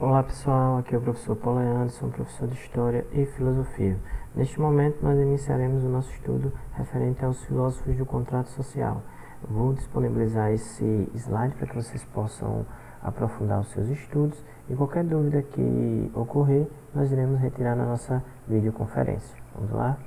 Olá pessoal, aqui é o professor Paulo Anderson, professor de História e Filosofia. Neste momento nós iniciaremos o nosso estudo referente aos filósofos do contrato social. Eu vou disponibilizar esse slide para que vocês possam aprofundar os seus estudos e qualquer dúvida que ocorrer, nós iremos retirar na nossa videoconferência. Vamos lá?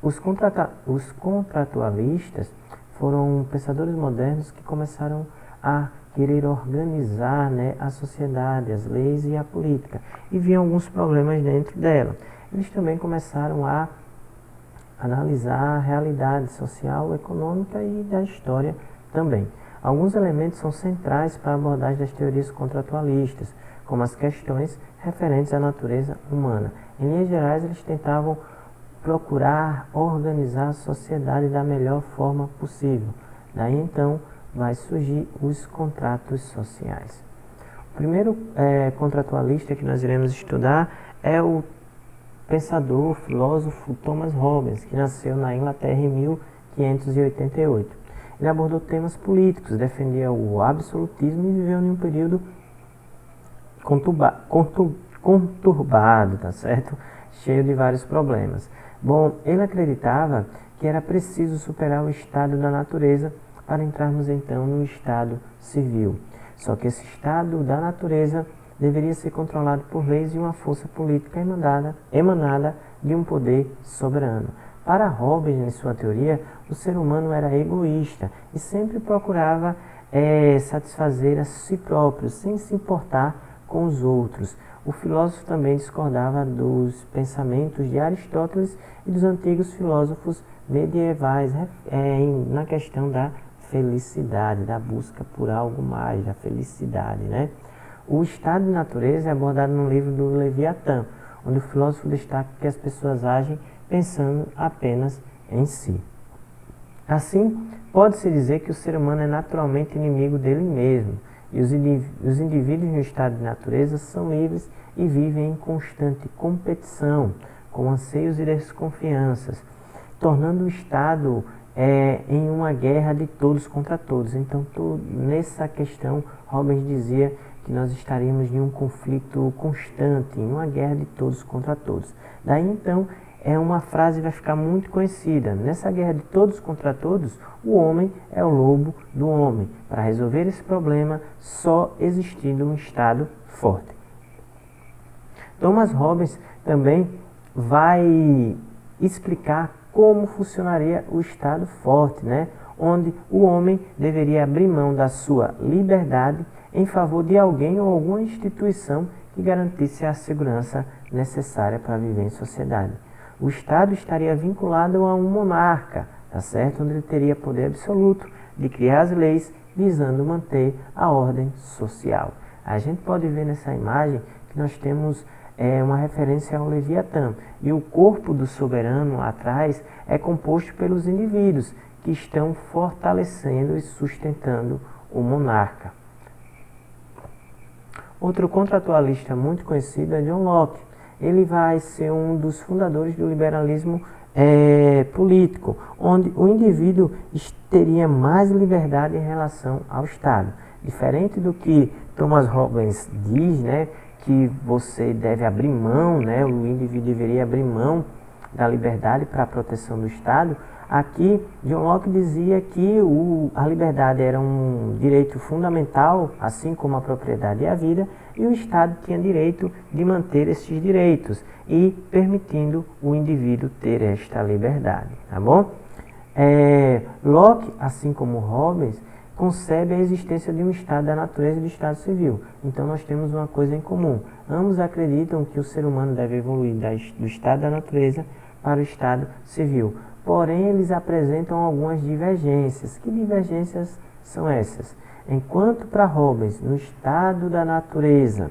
Os contratualistas foram pensadores modernos que começaram a querer organizar, a sociedade, as leis e a política, e viam alguns problemas dentro dela. Eles também começaram a analisar a realidade social, econômica e da história também. Alguns elementos são centrais para a abordagem das teorias contratualistas, como as questões referentes à natureza humana. Em linhas gerais, eles tentavam procurar organizar a sociedade da melhor forma possível. Daí então vai surgir os contratos sociais. O primeiro contratualista que nós iremos estudar é o pensador, filósofo Thomas Hobbes, que nasceu na Inglaterra em 1588. Ele abordou temas políticos, defendia o absolutismo e viveu em um período conturbado, tá certo? Cheio de vários problemas. Bom, ele acreditava que era preciso superar o estado da natureza para entrarmos então no estado civil. Só que esse estado da natureza deveria ser controlado por leis e uma força política emanada de um poder soberano. Para Hobbes, em sua teoria, o ser humano era egoísta e sempre procurava satisfazer a si próprio, sem se importar com os outros. O filósofo também discordava dos pensamentos de Aristóteles e dos antigos filósofos medievais na questão da felicidade, da busca por algo mais, da felicidade, O estado de natureza é abordado no livro do Leviatã, onde o filósofo destaca que as pessoas agem pensando apenas em si. Assim, pode-se dizer que o ser humano é naturalmente inimigo dele mesmo, e os indivíduos no estado de natureza são livres e vivem em constante competição, com anseios e desconfianças, tornando o estado em uma guerra de todos contra todos. Então, nessa questão, Hobbes dizia que nós estaríamos em um conflito constante, em uma guerra de todos contra todos. Daí, então, uma frase que vai ficar muito conhecida. Nessa guerra de todos contra todos, o homem é o lobo do homem. Para resolver esse problema, só existindo um Estado forte. Thomas Hobbes também vai explicar como funcionaria o Estado forte, onde o homem deveria abrir mão da sua liberdade em favor de alguém ou alguma instituição que garantisse a segurança necessária para viver em sociedade. O Estado estaria vinculado a um monarca, tá certo? Onde ele teria poder absoluto de criar as leis visando manter a ordem social. A gente pode ver nessa imagem que nós temos uma referência ao Leviatã. E o corpo do soberano lá atrás é composto pelos indivíduos que estão fortalecendo e sustentando o monarca. Outro contratualista muito conhecido é John Locke. Ele vai ser um dos fundadores do liberalismo político, onde o indivíduo teria mais liberdade em relação ao Estado. Diferente do que Thomas Hobbes diz, que você deve abrir mão, o indivíduo deveria abrir mão da liberdade para a proteção do Estado. Aqui, John Locke dizia que a liberdade era um direito fundamental, assim como a propriedade e a vida, e o Estado tinha direito de manter esses direitos e permitindo o indivíduo ter esta liberdade, tá bom? Locke, assim como Hobbes, concebe a existência de um estado da natureza e do estado civil. Então nós temos uma coisa em comum. Ambos acreditam que o ser humano deve evoluir do estado da natureza para o estado civil. Porém, eles apresentam algumas divergências. Que divergências são essas? Enquanto para Hobbes, no estado da natureza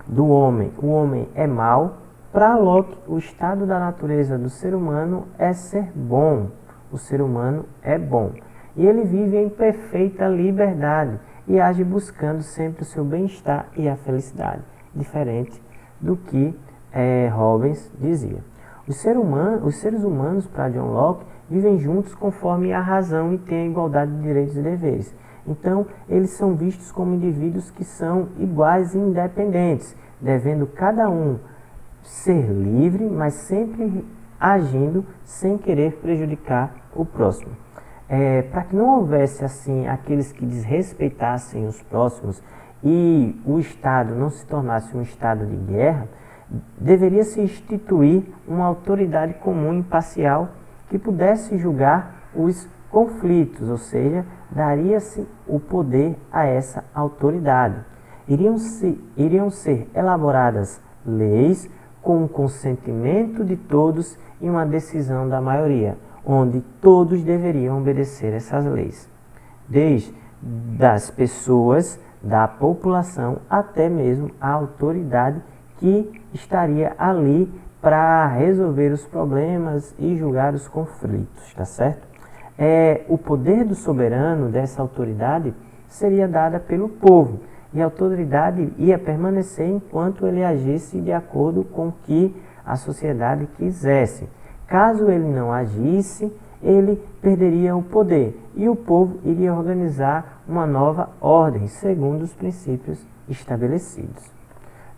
do homem, o homem é mau, para Locke, o estado da natureza do ser humano é ser bom. O ser humano é bom. E ele vive em perfeita liberdade e age buscando sempre o seu bem-estar e a felicidade, diferente do que Hobbes dizia. Os seres humanos, para John Locke, vivem juntos conforme a razão e têm a igualdade de direitos e deveres. Então, eles são vistos como indivíduos que são iguais e independentes, devendo cada um ser livre, mas sempre agindo sem querer prejudicar o próximo. Para que não houvesse assim aqueles que desrespeitassem os próximos e o Estado não se tornasse um estado de guerra, deveria se instituir uma autoridade comum e imparcial que pudesse julgar os conflitos, ou seja, daria-se o poder a essa autoridade. Iriam ser elaboradas leis com o consentimento de todos e uma decisão da maioria, onde todos deveriam obedecer essas leis, desde das pessoas, da população, até mesmo a autoridade que estaria ali para resolver os problemas e julgar os conflitos, tá certo? O poder do soberano, dessa autoridade, seria dada pelo povo, e a autoridade ia permanecer enquanto ele agisse de acordo com o que a sociedade quisesse. Caso ele não agisse, ele perderia o poder e o povo iria organizar uma nova ordem, segundo os princípios estabelecidos.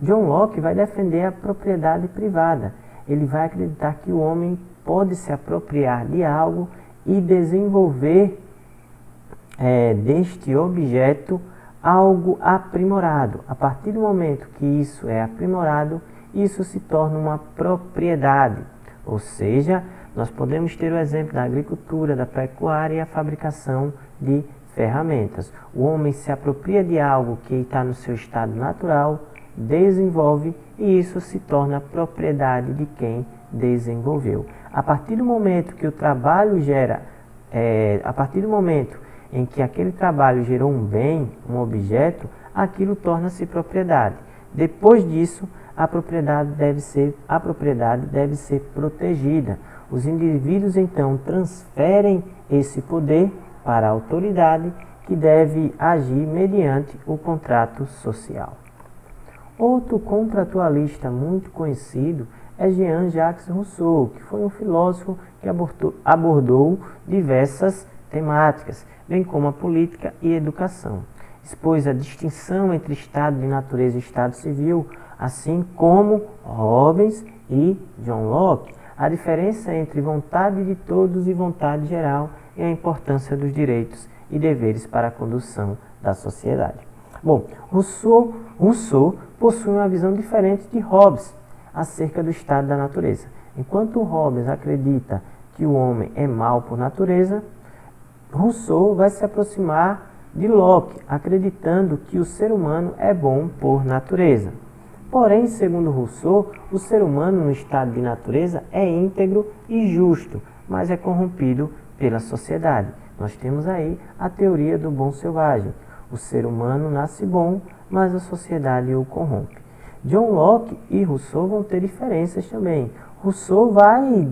John Locke vai defender a propriedade privada. Ele vai acreditar que o homem pode se apropriar de algo e desenvolver deste objeto algo aprimorado. A partir do momento que isso é aprimorado, isso se torna uma propriedade. Ou seja, nós podemos ter o exemplo da agricultura, da pecuária e a fabricação de ferramentas. O homem se apropria de algo que está no seu estado natural, desenvolve e isso se torna propriedade de quem desenvolveu. A partir do momento que o trabalho gera, a partir do momento em que aquele trabalho gerou um bem, um objeto, aquilo torna-se propriedade. Depois disso, a propriedade deve ser protegida. Os indivíduos então transferem esse poder para a autoridade, que deve agir mediante o contrato social. Outro contratualista muito conhecido é Jean-Jacques Rousseau, que foi um filósofo que abordou diversas temáticas, bem como a política e a educação. Expôs a distinção entre estado de natureza e estado civil, assim como Hobbes e John Locke, a diferença entre vontade de todos e vontade geral e a importância dos direitos e deveres para a condução da sociedade. Bom, Rousseau possui uma visão diferente de Hobbes acerca do estado da natureza. Enquanto Hobbes acredita que o homem é mau por natureza, Rousseau vai se aproximar de Locke, acreditando que o ser humano é bom por natureza. Porém, segundo Rousseau, o ser humano no estado de natureza é íntegro e justo, mas é corrompido pela sociedade. Nós temos aí a teoria do bom selvagem. O ser humano nasce bom, mas a sociedade o corrompe. John Locke e Rousseau vão ter diferenças também. Rousseau vai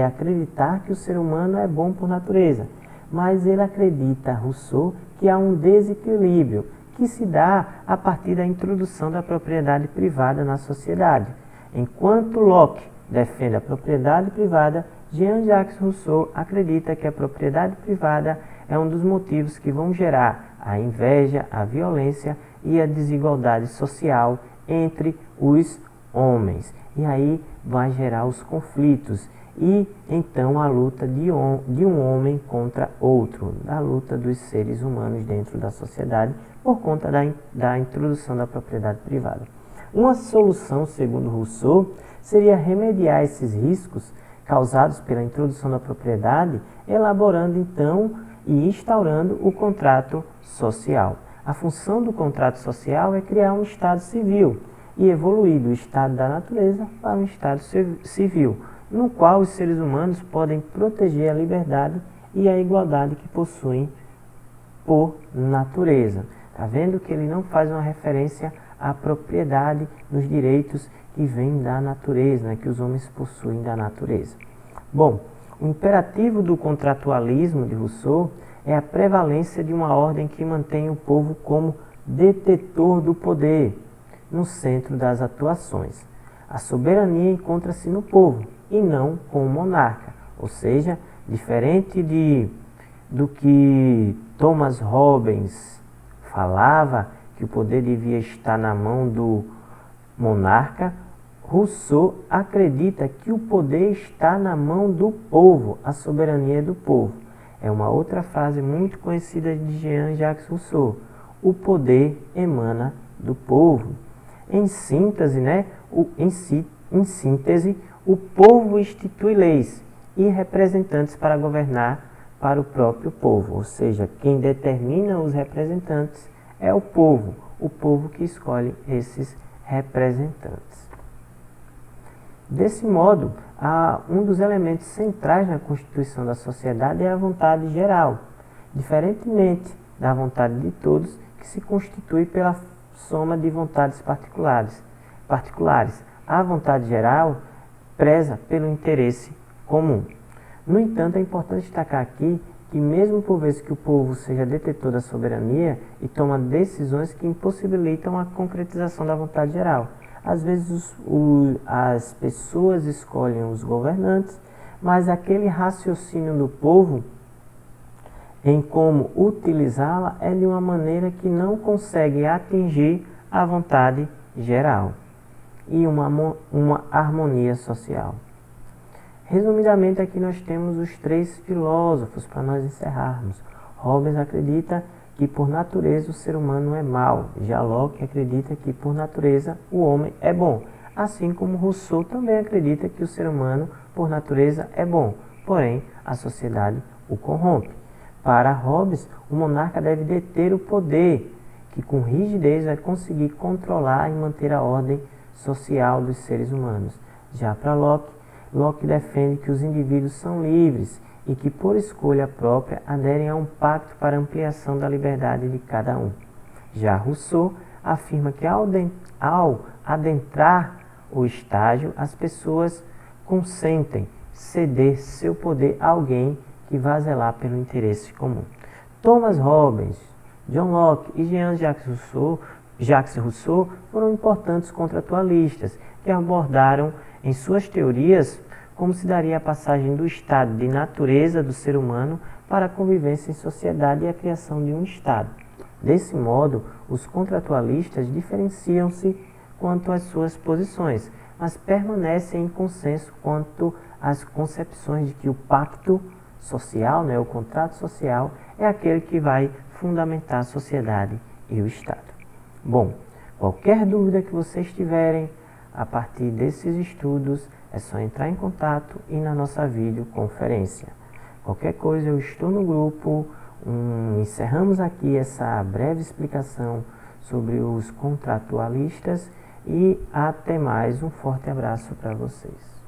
acreditar que o ser humano é bom por natureza, mas ele acredita, Rousseau, que há um desequilíbrio que se dá a partir da introdução da propriedade privada na sociedade. Enquanto Locke defende a propriedade privada, Jean-Jacques Rousseau acredita que a propriedade privada é um dos motivos que vão gerar a inveja, a violência e a desigualdade social entre os homens. E aí vai gerar os conflitos e então a luta de um homem contra outro, a luta dos seres humanos dentro da sociedade por conta da introdução da propriedade privada. Uma solução, segundo Rousseau, seria remediar esses riscos causados pela introdução da propriedade, elaborando então e instaurando o contrato social. A função do contrato social é criar um Estado civil e evoluir do Estado da natureza para um Estado civil, no qual os seres humanos podem proteger a liberdade e a igualdade que possuem por natureza. Está vendo que ele não faz uma referência à propriedade nos direitos que vêm da natureza, né, que os homens possuem da natureza. Bom, o imperativo do contratualismo de Rousseau é a prevalência de uma ordem que mantém o povo como detetor do poder, no centro das atuações. A soberania encontra-se no povo e não com o monarca, ou seja, diferente de do que Thomas Hobbes falava, que o poder devia estar na mão do monarca, Rousseau acredita que o poder está na mão do povo, a soberania é do povo. É uma outra frase muito conhecida de Jean-Jacques Rousseau. O poder emana do povo. Em síntese, o povo institui leis e representantes para governar para o próprio povo. Ou seja, quem determina os representantes é o povo que escolhe esses representantes. Desse modo, um dos elementos centrais na constituição da sociedade é a vontade geral, diferentemente da vontade de todos, que se constitui pela soma de vontades particulares. A vontade geral preza pelo interesse comum. No entanto, é importante destacar aqui que mesmo por vezes que o povo seja detentor da soberania e toma decisões que impossibilitam a concretização da vontade geral, às vezes as pessoas escolhem os governantes, mas aquele raciocínio do povo em como utilizá-la é de uma maneira que não consegue atingir a vontade geral e uma harmonia social. Resumidamente, aqui nós temos os três filósofos para nós encerrarmos. Hobbes acredita que por natureza o ser humano é mau. Já Locke acredita que por natureza o homem é bom. Assim como Rousseau também acredita que o ser humano por natureza é bom. Porém, a sociedade o corrompe. Para Hobbes, o monarca deve deter o poder, que com rigidez vai conseguir controlar e manter a ordem social dos seres humanos. Já para Locke defende que os indivíduos são livres e que, por escolha própria, aderem a um pacto para ampliação da liberdade de cada um. Já Rousseau afirma que, ao adentrar o estágio, as pessoas consentem ceder seu poder a alguém que vá zelar pelo interesse comum. Thomas Hobbes, John Locke e Jean-Jacques Rousseau foram importantes contratualistas que abordaram em suas teorias como se daria a passagem do estado de natureza do ser humano para a convivência em sociedade e a criação de um Estado. Desse modo, os contratualistas diferenciam-se quanto às suas posições, mas permanecem em consenso quanto às concepções de que o pacto social, o contrato social, é aquele que vai fundamentar a sociedade e o Estado. Bom, qualquer dúvida que vocês tiverem a partir desses estudos, é só entrar em contato e na nossa videoconferência. Qualquer coisa, eu estou no grupo. Encerramos aqui essa breve explicação sobre os contratualistas e até mais. Um forte abraço para vocês.